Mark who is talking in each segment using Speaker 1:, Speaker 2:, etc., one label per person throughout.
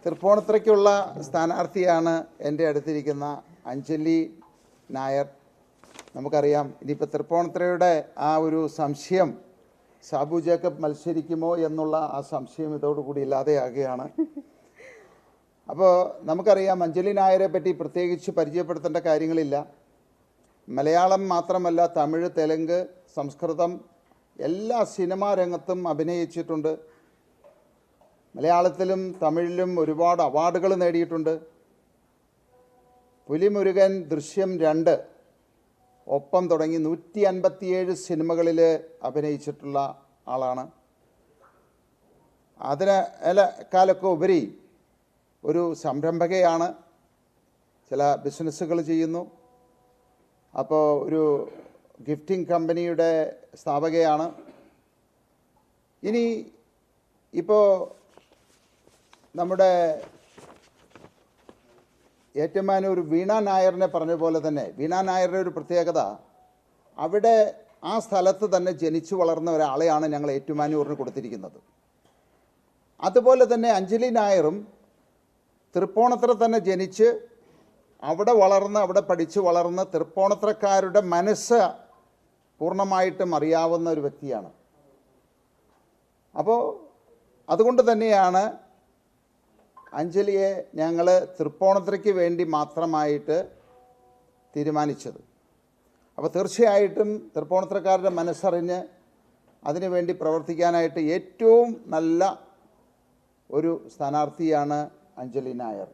Speaker 1: തൃപ്പൂണിത്തുറയ്ക്കുള്ള സ്ഥാനാർത്ഥിയാണ് എൻ്റെ അടുത്തിരിക്കുന്ന അഞ്ജലി നായർ. നമുക്കറിയാം ഇനിയിപ്പോൾ തൃപ്പൂണിത്തുറയുടെ ആ ഒരു സംശയം സാബു ജേക്കബ് മത്സരിക്കുമോ എന്നുള്ള ആ സംശയം ഇതോടുകൂടി ഇല്ലാതെയാകുകയാണ്. അപ്പോൾ നമുക്കറിയാം അഞ്ജലി നായരെ പറ്റി പ്രത്യേകിച്ച് പരിചയപ്പെടുത്തേണ്ട കാര്യങ്ങളില്ല. മലയാളം മാത്രമല്ല, തമിഴ്, തെലുങ്ക്, സംസ്കൃതം എല്ലാ സിനിമാ രംഗത്തും അഭിനയിച്ചിട്ടുണ്ട്. മലയാളത്തിലും തമിഴിലും ഒരുപാട് അവാർഡുകൾ നേടിയിട്ടുണ്ട്. പുലിമുരുകൻ, ദൃശ്യം 2 ഒപ്പം തുടങ്ങി 157 സിനിമകളിൽ അഭിനയിച്ചിട്ടുള്ള ആളാണ്. അതിനേക്കാളൊക്കെ ഉപരി ഒരു സംരംഭകയാണ്, ചില ബിസിനസ്സുകൾ ചെയ്യുന്നു. അപ്പോൾ ഒരു ഗിഫ്റ്റിംഗ് കമ്പനിയുടെ സ്ഥാപകയാണ്. ഇനി ഇപ്പോൾ നമ്മുടെ ഏറ്റുമാനൂർ വീണ നായറിനെ പറഞ്ഞ പോലെ തന്നെ വീണ നായരുടെ ഒരു പ്രത്യേകത, അവിടെ ആ സ്ഥലത്ത് തന്നെ ജനിച്ചു വളർന്ന ഒരാളെയാണ് ഞങ്ങൾ ഏറ്റുമാനൂരിന് കൊടുത്തിരിക്കുന്നത്. അതുപോലെ തന്നെ അഞ്ജലി നായറും തൃപ്പൂണിത്തുറ തന്നെ ജനിച്ച് അവിടെ വളർന്ന് അവിടെ പഠിച്ചു വളർന്ന് തൃപ്പൂണിത്തുറക്കാരുടെ മനസ്സ് പൂർണ്ണമായിട്ടും അറിയാവുന്ന ഒരു വ്യക്തിയാണ്. അപ്പോൾ അതുകൊണ്ട് തന്നെയാണ് അഞ്ജലിയെ ഞങ്ങൾ തൃപ്പൂണിത്തുറയ്ക്ക് വേണ്ടി മാത്രമായിട്ട് തീരുമാനിച്ചത്. അപ്പോൾ തീർച്ചയായിട്ടും തൃപ്പൂണിത്തുറക്കാരുടെ മനസ്സറിഞ്ഞ് അതിനുവേണ്ടി പ്രവർത്തിക്കാനായിട്ട് ഏറ്റവും നല്ല ഒരു സ്ഥാനാർത്ഥിയാണ് അഞ്ജലി നായർ.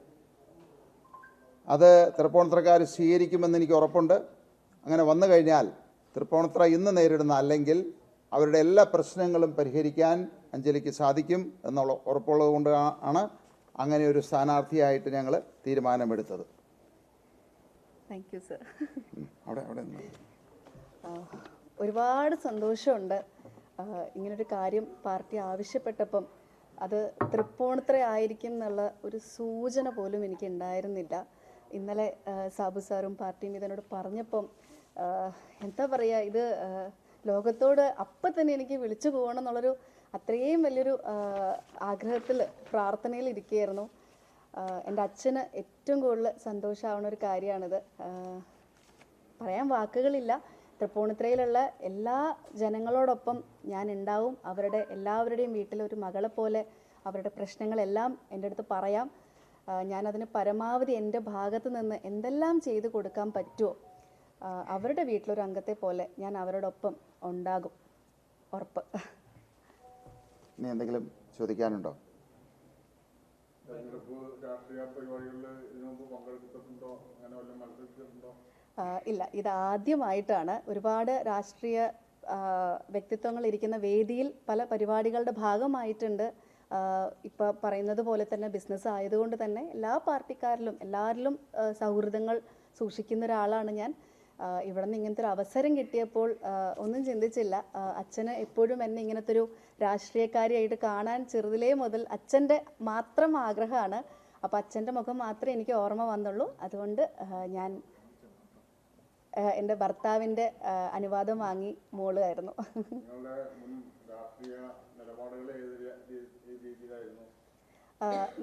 Speaker 1: അത് തൃപ്പൂണിത്തുറക്കാർ സ്വീകരിക്കുമെന്ന് എനിക്ക് ഉറപ്പുണ്ട്. അങ്ങനെ വന്നു കഴിഞ്ഞാൽ തൃപ്പൂണിത്തുറ ഇന്ന് നേരിടുന്ന അല്ലെങ്കിൽ അവരുടെ എല്ലാ പ്രശ്നങ്ങളും പരിഹരിക്കാൻ അഞ്ജലിക്ക് സാധിക്കും എന്നുള്ള ഉറപ്പുള്ളത് കൊണ്ട് ആണ് അങ്ങനെ ഒരു സ്ഥാനാർത്ഥിയായിട്ട് ഞങ്ങൾ തീരുമാനമെടുത്തത്.
Speaker 2: Thank you sir.
Speaker 3: ഒരുപാട് സന്തോഷമുണ്ട്. ഇങ്ങനൊരു കാര്യം പാർട്ടി ആവശ്യപ്പെട്ടപ്പം അത് തൃപ്പൂണിത്തുറ ആയിരിക്കും എന്നുള്ള ഒരു സൂചന പോലും എനിക്ക് ഉണ്ടായിരുന്നില്ല. ഇന്നലെ സാബു സാറും പാർട്ടിയും ഇതിനോട് പറഞ്ഞപ്പം എന്താ പറയുക, ഇത് ലോകത്തോട് അപ്പം തന്നെ എനിക്ക് വിളിച്ചു പോകണം എന്നുള്ളൊരു അത്രയും വലിയൊരു ആഗ്രഹത്തിൽ പ്രാർത്ഥനയിൽ ഇരിക്കുകയായിരുന്നു. എൻ്റെ അച്ഛന് ഏറ്റവും കൂടുതൽ സന്തോഷമാവുന്ന ഒരു കാര്യമാണിത്. പറയാൻ വാക്കുകളില്ല. തൃപ്പൂണിത്തുറയിലുള്ള എല്ലാ ജനങ്ങളോടൊപ്പം ഞാൻ ഉണ്ടാവും. അവരുടെ എല്ലാവരുടെയും വീട്ടിലൊരു മകളെ പോലെ അവരുടെ പ്രശ്നങ്ങളെല്ലാം എൻ്റെ അടുത്ത് പറയാം. ഞാനതിന് പരമാവധി എൻ്റെ ഭാഗത്ത് നിന്ന് എന്തെല്ലാം ചെയ്തു കൊടുക്കാൻ പറ്റുമോ അവരുടെ വീട്ടിലൊരു അംഗത്തെ പോലെ ഞാൻ അവരോടൊപ്പം ഉണ്ടാകും, ഉറപ്പ്.
Speaker 1: ഇനി എന്തെങ്കിലും ചോദിക്കാനുണ്ടോ?
Speaker 3: ഇല്ല, ഇതാദ്യമായിട്ടാണ്. ഒരുപാട് രാഷ്ട്രീയ വ്യക്തിത്വങ്ങൾ ഇരിക്കുന്ന വേദിയിൽ പല പരിപാടികളുടെ ഭാഗമായിട്ടുണ്ട്. ഇപ്പോൾ പറയുന്നത് പോലെ തന്നെ ബിസിനസ് ആയതുകൊണ്ട് തന്നെ എല്ലാ പാർട്ടിക്കാരിലും എല്ലാവരിലും സൗഹൃദങ്ങൾ സൂക്ഷിക്കുന്ന ഒരാളാണ് ഞാൻ. ഇവിടെ നിന്ന് ഇങ്ങനത്തെ ഒരു അവസരം കിട്ടിയപ്പോൾ ഒന്നും ചിന്തിച്ചില്ല. അച്ഛന് എപ്പോഴും എന്നെ ഇങ്ങനത്തെ ഒരു രാഷ്ട്രീയക്കാരിയായിട്ട് കാണാൻ ചെറുതിലേ മുതൽ അച്ഛൻ്റെ മാത്രം ആഗ്രഹമാണ്. അപ്പോൾ അച്ഛൻ്റെ മുഖം മാത്രമേ എനിക്ക് ഓർമ്മ വന്നുള്ളൂ. അതുകൊണ്ട് ഞാൻ എൻ്റെ ഭർത്താവിൻ്റെ അനുവാദം വാങ്ങി മോളുമായിരുന്നു.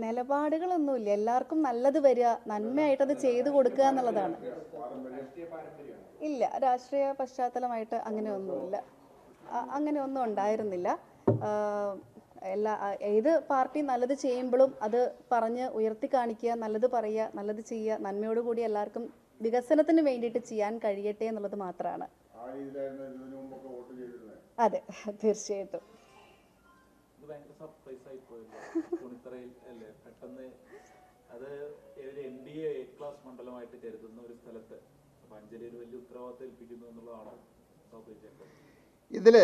Speaker 3: നിലപാടുകളൊന്നുമില്ല. എല്ലാവർക്കും നല്ലത് വരിക, നന്മയായിട്ടത് ചെയ്തു കൊടുക്കുക എന്നുള്ളതാണ്. ഇല്ല, രാഷ്ട്രീയ പശ്ചാത്തലമായിട്ട് അങ്ങനെയൊന്നുമില്ല, അങ്ങനെയൊന്നും ഉണ്ടായിരുന്നില്ല. ഏത് പാർട്ടി നല്ലത് ചെയ്യുമ്പോഴും അത് പറഞ്ഞ് ഉയർത്തി കാണിക്കുക, നല്ലത് പറയുക, നല്ലത് ചെയ്യുക, നന്മയോടുകൂടി എല്ലാവർക്കും വികസനത്തിന് വേണ്ടിയിട്ട് ചെയ്യാൻ കഴിയട്ടെ എന്നുള്ളത് മാത്രമാണ്. അതെ, തീർച്ചയായിട്ടും.
Speaker 4: അത് NDA A ക്ലാസ് മണ്ഡലമായിട്ട് കരുതുന്ന ഒരു സ്ഥലത്ത് അഞ്ജലി ഒരു വലിയ ഉത്തരവാദിത്തം ഏൽപ്പിക്കുന്നു എന്നുള്ളതാണോ?
Speaker 1: ഇതിൽ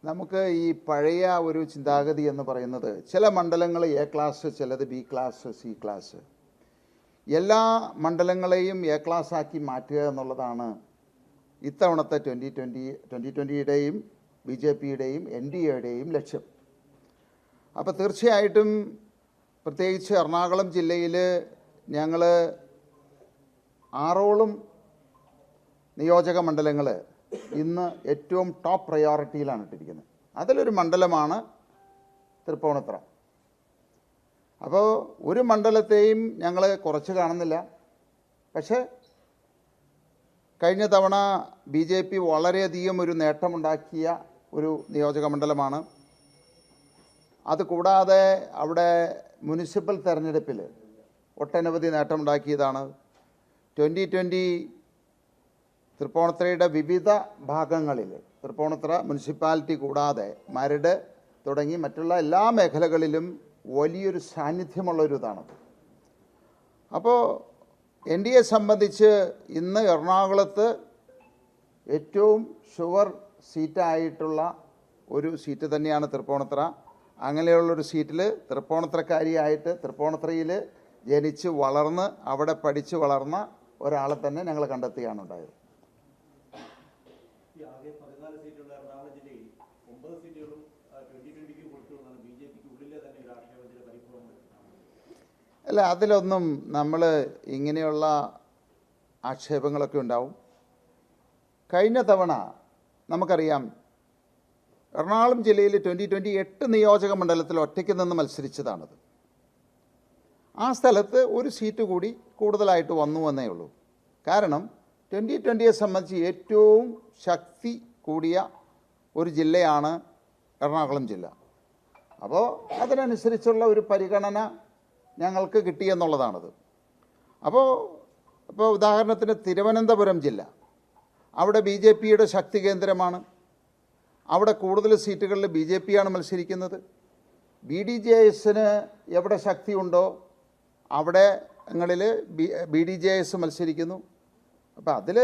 Speaker 1: നമുക്ക് ഈ പഴയ ഒരു ചിന്താഗതി എന്ന് പറയുന്നത്, ചില മണ്ഡലങ്ങൾ A ക്ലാസ്, ചിലത് B ക്ലാസ്, C ക്ലാസ്. എല്ലാ മണ്ഡലങ്ങളെയും A ക്ലാസ് ആക്കി മാറ്റുക എന്നുള്ളതാണ് ഇത്തവണത്തെ 2020-യുടെയും BJP-യുടെയും NDA-യുടെയും ലക്ഷ്യം. അപ്പോൾ തീർച്ചയായിട്ടും പ്രത്യേകിച്ച് എറണാകുളം ജില്ലയിൽ ഞങ്ങൾ 6 നിയോജക മണ്ഡലങ്ങൾ ഇന്ന് ഏറ്റവും ടോപ്പ് പ്രയോറിറ്റിയിലാണ് ഇട്ടിരിക്കുന്നത്. അതിലൊരു മണ്ഡലമാണ് തൃപ്പൂണിത്തുറ. അപ്പോൾ ഒരു മണ്ഡലത്തെയും ഞങ്ങൾ കുറച്ച് കാണുന്നില്ല. പക്ഷേ കഴിഞ്ഞ തവണ BJP വളരെയധികം ഒരു നേട്ടമുണ്ടാക്കിയ ഒരു നിയോജക മണ്ഡലമാണ്. അതുകൂടാതെ അവിടെ മുനിസിപ്പൽ തെരഞ്ഞെടുപ്പിൽ ഒട്ടനവധി നേട്ടമുണ്ടാക്കിയതാണ്. 2020 തൃപ്പൂണിത്തുറയുടെ വിവിധ ഭാഗങ്ങളിൽ, തൃപ്പൂണിത്തുറ മുനിസിപ്പാലിറ്റി കൂടാതെ മരട് തുടങ്ങി മറ്റുള്ള എല്ലാ മേഖലകളിലും വലിയൊരു സാന്നിധ്യമുള്ളൊരു ഇതാണത്. അപ്പോൾ NDA സംബന്ധിച്ച് ഇന്ന് എറണാകുളത്ത് ഏറ്റവും ഷുവർ സീറ്റായിട്ടുള്ള ഒരു സീറ്റ് തന്നെയാണ് തൃപ്പൂണിത്തുറ. അങ്ങനെയുള്ളൊരു സീറ്റിൽ തൃപ്പൂണിത്തുറക്കാരിയായിട്ട് തൃപ്പൂണിത്തുറയിൽ ജനിച്ച് വളർന്ന് അവിടെ പഠിച്ച് വളർന്ന ഒരാളെ തന്നെ ഞങ്ങൾ കണ്ടെത്തുകയാണ് ഉണ്ടായത്. അല്ല, അതിലൊന്നും നമ്മൾ ഇങ്ങനെയുള്ള ആക്ഷേപങ്ങളൊക്കെ ഉണ്ടാവും. കഴിഞ്ഞ തവണ നമുക്കറിയാം എറണാകുളം ജില്ലയിൽ 2028 നിയോജക മണ്ഡലത്തിൽ ഒറ്റയ്ക്ക് നിന്ന് മത്സരിച്ചതാണത്. ആ സ്ഥലത്ത് ഒരു സീറ്റ് കൂടി കൂടുതലായിട്ട് വന്നു എന്നേ ഉള്ളൂ. കാരണം 2020യെ സംബന്ധിച്ച് ഏറ്റവും ശക്തി കൂടിയ ഒരു ജില്ലയാണ് എറണാകുളം ജില്ല. അപ്പോൾ അതിനനുസരിച്ചുള്ള ഒരു പരിഗണന ഞങ്ങൾക്ക് കിട്ടിയെന്നുള്ളതാണത്. അപ്പോൾ ഉദാഹരണത്തിന് തിരുവനന്തപുരം ജില്ല, അവിടെ BJPയുടെ ശക്തി കേന്ദ്രമാണ്. അവിടെ കൂടുതൽ സീറ്റുകളിൽ BJPയാണ് മത്സരിക്കുന്നത്. BDJSന് എവിടെ ശക്തിയുണ്ടോ അവിടെ BDJS മത്സരിക്കുന്നു. അപ്പോൾ അതിൽ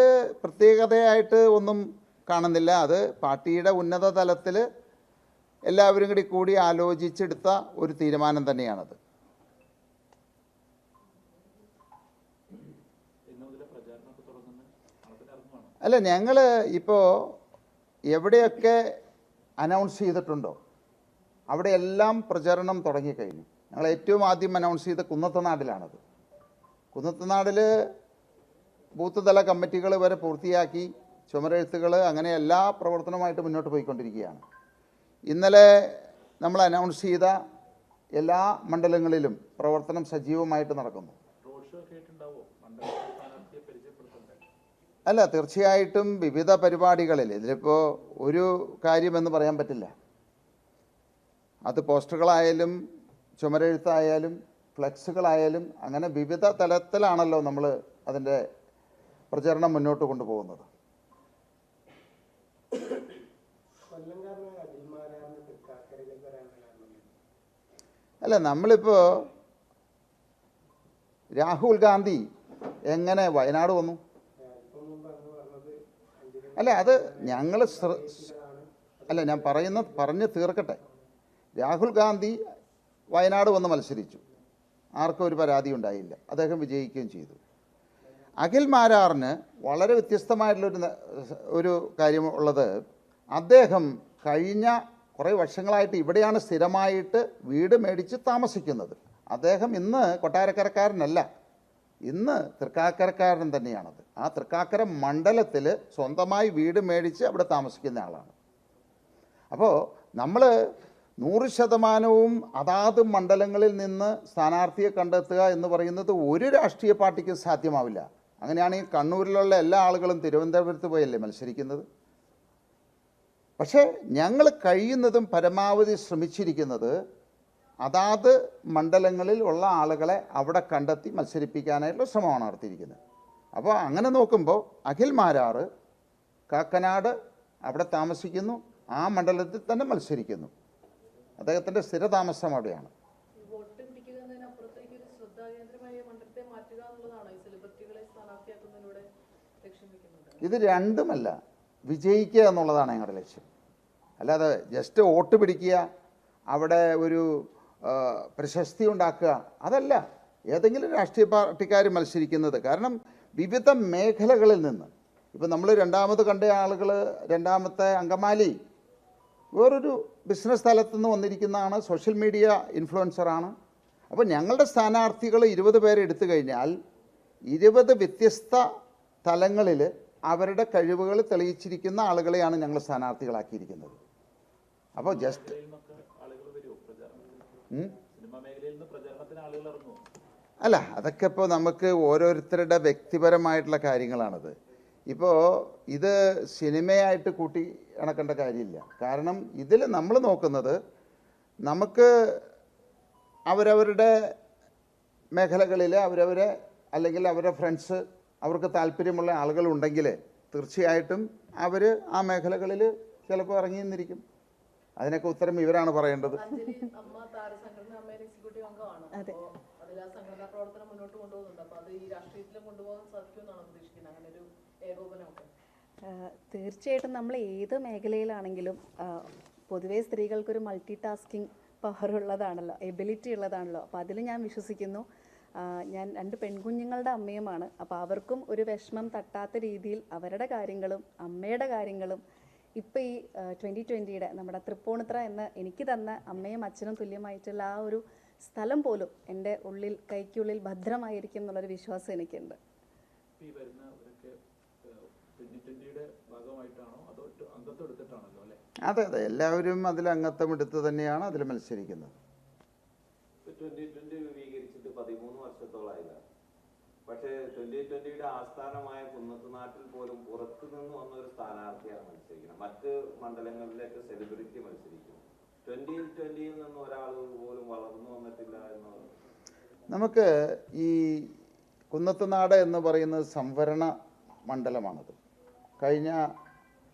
Speaker 1: പ്രത്യേകതയായിട്ട് ഒന്നും കാണുന്നില്ല. അത് പാർട്ടിയുടെ ഉന്നത തലത്തിൽ എല്ലാവരും കൂടി ആലോചിച്ചെടുത്ത ഒരു തീരുമാനം തന്നെയാണത്. അല്ല, ഞങ്ങൾ ഇപ്പോൾ എവിടെയൊക്കെ അനൗൺസ് ചെയ്തിട്ടുണ്ടോ അവിടെയെല്ലാം പ്രചരണം തുടങ്ങിക്കഴിഞ്ഞു. ഞങ്ങൾ ഏറ്റവും ആദ്യം അനൗൺസ് ചെയ്ത കുന്നത്തനാടിലാണത്. കുന്നത്തനാടിൽ ബൂത്ത് തല കമ്മിറ്റികൾ വരെ പൂർത്തിയാക്കി, ചുമരെഴുത്തുകൾ, അങ്ങനെ എല്ലാ പ്രവർത്തനവുമായിട്ട് മുന്നോട്ട് പോയിക്കൊണ്ടിരിക്കുകയാണ്. ഇന്നലെ നമ്മൾ അനൗൺസ് ചെയ്ത എല്ലാ മണ്ഡലങ്ങളിലും പ്രവർത്തനം സജീവമായിട്ട് നടക്കുന്നു. അല്ല, തീർച്ചയായിട്ടും വിവിധ പരിപാടികളിൽ ഇതിലിപ്പോൾ ഒരു കാര്യമെന്ന് പറയാൻ പറ്റില്ല. അത് പോസ്റ്ററുകളായാലും ചുമരെഴുത്തായാലും ഫ്ലെക്സുകളായാലും അങ്ങനെ വിവിധ തലത്തിലാണല്ലോ നമ്മൾ അതിൻ്റെ പ്രചരണം മുന്നോട്ട് കൊണ്ടുപോകുന്നത്. അല്ല, നമ്മളിപ്പോൾ രാഹുൽ ഗാന്ധി എങ്ങനെ വയനാട് വന്നു? അല്ല, അത് ഞങ്ങൾ അല്ല, ഞാൻ പറഞ്ഞ് തീർക്കട്ടെ. രാഹുൽ ഗാന്ധി വയനാട് വന്ന് മത്സരിച്ചു, ആർക്കും ഒരു പരാതി ഉണ്ടായില്ല, അദ്ദേഹം വിജയിക്കുകയും ചെയ്തു. അഖിൽ മാരാറിന് വളരെ വ്യത്യസ്തമായിട്ടുള്ളൊരു കാര്യമുള്ളത്, അദ്ദേഹം കഴിഞ്ഞ കുറേ വർഷങ്ങളായിട്ട് ഇവിടെയാണ് സ്ഥിരമായിട്ട് വീട് മേടിച്ച് താമസിക്കുന്നത്. അദ്ദേഹം ഇന്ന് കൊട്ടാരക്കരക്കാരനല്ല, ഇന്ന് തൃക്കാക്കരക്കാരൻ തന്നെയാണത്. ആ തൃക്കാക്കര മണ്ഡലത്തിൽ സ്വന്തമായി വീട് മേടിച്ച് അവിടെ താമസിക്കുന്ന ആളാണ്. അപ്പോൾ നമ്മൾ 100% അതാത് മണ്ഡലങ്ങളിൽ നിന്ന് സ്ഥാനാർത്ഥിയെ കണ്ടെത്തുക എന്ന് പറയുന്നത് ഒരു രാഷ്ട്രീയ പാർട്ടിക്കും സാധ്യമാവില്ല. അങ്ങനെയാണെങ്കിൽ കണ്ണൂരിലുള്ള എല്ലാ ആളുകളും തിരുവനന്തപുരത്ത് പോയല്ലേ മത്സരിക്കുന്നത്? പക്ഷേ ഞങ്ങൾ കഴിയുന്നതും പരമാവധി ശ്രമിച്ചിരിക്കുന്നത് അതാത് മണ്ഡലങ്ങളിൽ ഉള്ള ആളുകളെ അവിടെ കണ്ടെത്തി മത്സരിപ്പിക്കാനായിട്ടുള്ള ശ്രമമാണ് നടത്തിയിരിക്കുന്നത്. അപ്പോൾ അങ്ങനെ നോക്കുമ്പോൾ അഖിൽ മാരാറ് കാക്കനാട് അവിടെ താമസിക്കുന്നു, ആ മണ്ഡലത്തിൽ തന്നെ മത്സരിക്കുന്നു. അദ്ദേഹത്തിൻ്റെ സ്ഥിരതാമസം അവിടെയാണ്. ഇത് രണ്ടുമല്ല, വിജയിക്കുക എന്നുള്ളതാണ് ഞങ്ങളുടെ ലക്ഷ്യം. അല്ലാതെ ജസ്റ്റ് വോട്ട് പിടിക്കുക, അവിടെ ഒരു പ്രശസ്തി ഉണ്ടാക്കുക, അതല്ല ഏതെങ്കിലും രാഷ്ട്രീയ പാർട്ടിക്കാർ മത്സരിക്കുന്നത്. കാരണം വിവിധ മേഖലകളിൽ നിന്ന്, ഇപ്പം നമ്മൾ രണ്ടാമത് കണ്ട ആളുകൾ, രണ്ടാമത്തെ അങ്കമാലി വേറൊരു ബിസിനസ് സ്ഥലത്തു നിന്ന് വന്നിരിക്കുന്നതാണ്, സോഷ്യൽ മീഡിയ ഇൻഫ്ലുവൻസറാണ്. അപ്പോൾ ഞങ്ങളുടെ സ്ഥാനാർത്ഥികൾ 20 പേരെ എടുത്തു കഴിഞ്ഞാൽ 20 വ്യത്യസ്ത തലങ്ങളിൽ അവരുടെ കഴിവുകൾ തെളിയിച്ചിരിക്കുന്ന ആളുകളെയാണ് ഞങ്ങൾ സ്ഥാനാർത്ഥികളാക്കിയിരിക്കുന്നത്. അപ്പോൾ ജസ്റ്റ്
Speaker 4: സിനിമാ മേഖലയിൽ നിന്ന് പ്രചരണത്തിന് ആളുകൾ ഇറങ്ങും.
Speaker 1: അല്ല, അതൊക്കെ ഇപ്പോൾ നമുക്ക് ഓരോരുത്തരുടെ വ്യക്തിപരമായിട്ടുള്ള കാര്യങ്ങളാണത്. ഇപ്പോൾ ഇത് സിനിമയായിട്ട് കൂട്ടി ഇണക്കേണ്ട കാര്യമില്ല. കാരണം ഇതിൽ നമ്മൾ നോക്കുന്നത് നമുക്ക് അവരവരുടെ മേഖലകളിൽ അവരവരെ അല്ലെങ്കിൽ അവരുടെ ഫ്രണ്ട്സ് അവർക്ക് താല്പര്യമുള്ള ആളുകളുണ്ടെങ്കിൽ തീർച്ചയായിട്ടും അവർ ആ മേഖലകളിൽ ചിലപ്പോൾ ഇറങ്ങി നിന്നിരിക്കും. അതിനൊക്കെ ഉത്തരം ഇവരാണ് പറയേണ്ടത്.
Speaker 5: അഞ്ജലി അമ്മ താരസംഘടന അമ്മയുടെ എക്സിക്യൂട്ടീവ് അംഗമാണ്.
Speaker 3: അതെ.
Speaker 5: അപ്പോൾ അതിൽ ആ സംഘടനാ പ്രവർത്തനം മുന്നോട്ട് കൊണ്ടുപോകുന്നുണ്ട്. അപ്പോൾ അത് ഈ രാഷ്ട്രീയത്തിലും കൊണ്ടുപോകാൻ സാധിക്കുമെന്നാണ് പ്രതീക്ഷിക്കുന്നത്, അങ്ങനെ ഒരു ഏകോപനമൊക്കെ?
Speaker 3: തീർച്ചയായിട്ടും നമ്മൾ ഏത് മേഖലയിലാണെങ്കിലും പൊതുവേ സ്ത്രീകൾക്കൊരു മൾട്ടി ടാസ്കിങ് പവർ ഉള്ളതാണല്ലോ, എബിലിറ്റി ഉള്ളതാണല്ലോ. അപ്പോൾ അതിൽ ഞാൻ വിശ്വസിക്കുന്നു. ഞാൻ 2 പെൺകുഞ്ഞുങ്ങളുടെ അമ്മയുമാണ്. അപ്പോൾ അവർക്കും ഒരു വിഷമം തട്ടാത്ത രീതിയിൽ അവരുടെ കാര്യങ്ങളും അമ്മയുടെ കാര്യങ്ങളും ഇപ്പോൾ ഈ 2020 നമ്മുടെ തൃപ്പൂണിത്തുറ എന്ന് എനിക്ക് തന്ന അമ്മയും അച്ഛനും തുല്യമായിട്ടുള്ള ആ ഒരു സ്ഥലം പോലും എൻ്റെ ഉള്ളിൽ കൈക്കുള്ളിൽ ഭദ്രമായിരിക്കും എന്നുള്ളൊരു വിശ്വാസം എനിക്കുണ്ട്.
Speaker 4: ഈ വരുന്നവരൊക്കെ 2020 ഭാഗമായിട്ടാണോ അതോ അംഗത്വം എടുത്തിട്ടാണല്ലോ അല്ലേ?
Speaker 1: അതെ, എല്ലാവരും അതിൽ അംഗത്വം എടുത്ത് തന്നെയാണ് അതിൽ മത്സരിക്കുന്നത്.
Speaker 6: 2020 രൂപീകരിച്ചിട്ട് 13 വർഷത്തോളായില്ല. പക്ഷേ 2020 ആസ്ഥാനമായ കുന്നത്തുനാട്ടിൽ പോലും പുറത്തു നിന്ന് വന്ന ഒരു സ്ഥാനാർത്ഥിയാണ് മത്സരിക്കുന്നത്. മറ്റ് മണ്ഡലങ്ങളിലേക്ക് സെലിബ്രിറ്റി മത്സരിക്കുന്നു. 2020 നിന്ന് ഒരാൾ പോലും വളർന്നു വന്നിട്ടില്ല എന്നത്.
Speaker 1: നമുക്ക് ഈ കുന്നത്തുനാട് എന്ന് പറയുന്നത് സംവരണ മണ്ഡലമാണത്. കഴിഞ്ഞ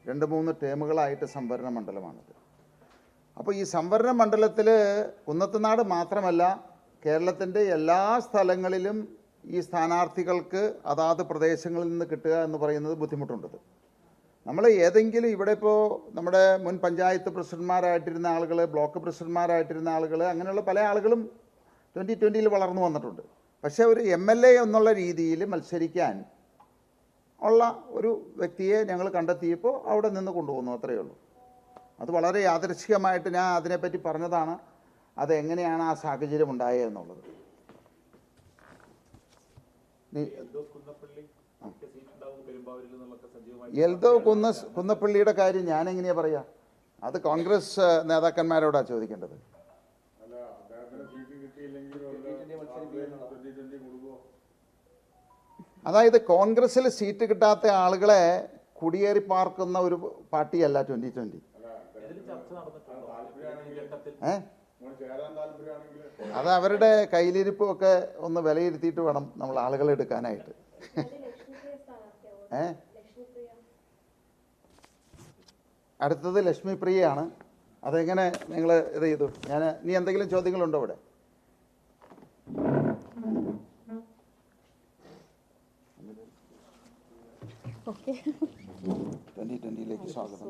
Speaker 1: 2-3 ടേമുകളായിട്ട് സംവരണ മണ്ഡലമാണത്. അപ്പോൾ ഈ സംവരണ മണ്ഡലത്തിൽ കുന്നത്തുനാട് മാത്രമല്ല, കേരളത്തിൻ്റെ എല്ലാ സ്ഥലങ്ങളിലും ഈ സ്ഥാനാർത്ഥികൾക്ക് അതാത് പ്രദേശങ്ങളിൽ നിന്ന് കിട്ടുക എന്ന് പറയുന്നത് ബുദ്ധിമുട്ടുണ്ട്. നമ്മൾ ഏതെങ്കിലും ഇവിടെ ഇപ്പോൾ നമ്മുടെ മുൻ പഞ്ചായത്ത് പ്രസിഡന്റ്മാരായിട്ടിരുന്ന ആളുകൾ, ബ്ലോക്ക് പ്രസിഡന്റ്മാരായിട്ടിരുന്ന ആളുകൾ, അങ്ങനെയുള്ള പല ആളുകളും 2020 വളർന്നു വന്നിട്ടുണ്ട്. പക്ഷേ ഒരു MLA എന്നുള്ള രീതിയിൽ മത്സരിക്കാൻ ഉള്ള ഒരു വ്യക്തിയെ ഞങ്ങൾ കണ്ടെത്തിയപ്പോൾ അവിടെ നിന്ന് കൊണ്ടുപോകുന്നു, അത്രയേ ഉള്ളൂ. അത് വളരെ യാദൃച്ഛികമായിട്ട് ഞാൻ അതിനെപ്പറ്റി പറഞ്ഞതാണ്, അതെങ്ങനെയാണ് ആ സാഹചര്യം ഉണ്ടായതെന്നുള്ളത്. എൽദോ കുന്നപ്പള്ളിയുടെ കാര്യം ഞാൻ എങ്ങനെയാ പറയാ? അത് കോൺഗ്രസ് നേതാക്കന്മാരോടാണ് ചോദിക്കേണ്ടത്. അതായത് കോൺഗ്രസിൽ സീറ്റ് കിട്ടാത്ത ആളുകളെ കുടിയേറി പാർക്കുന്ന ഒരു പാർട്ടിയല്ല 2020. അത് അവരുടെ കയ്യിലിരിപ്പൊക്കെ ഒന്ന് വിലയിരുത്തിയിട്ട് വേണം നമ്മൾ ആളുകളെ എടുക്കാനായിട്ട്. അടുത്തത് ലക്ഷ്മി പ്രിയയാണ്. അതെങ്ങനെ നിങ്ങൾ ഇത് ചെയ്തു? നീ എന്തെങ്കിലും ചോദ്യങ്ങളുണ്ടോ ഇവിടെ? 2020 സ്വാഗതം.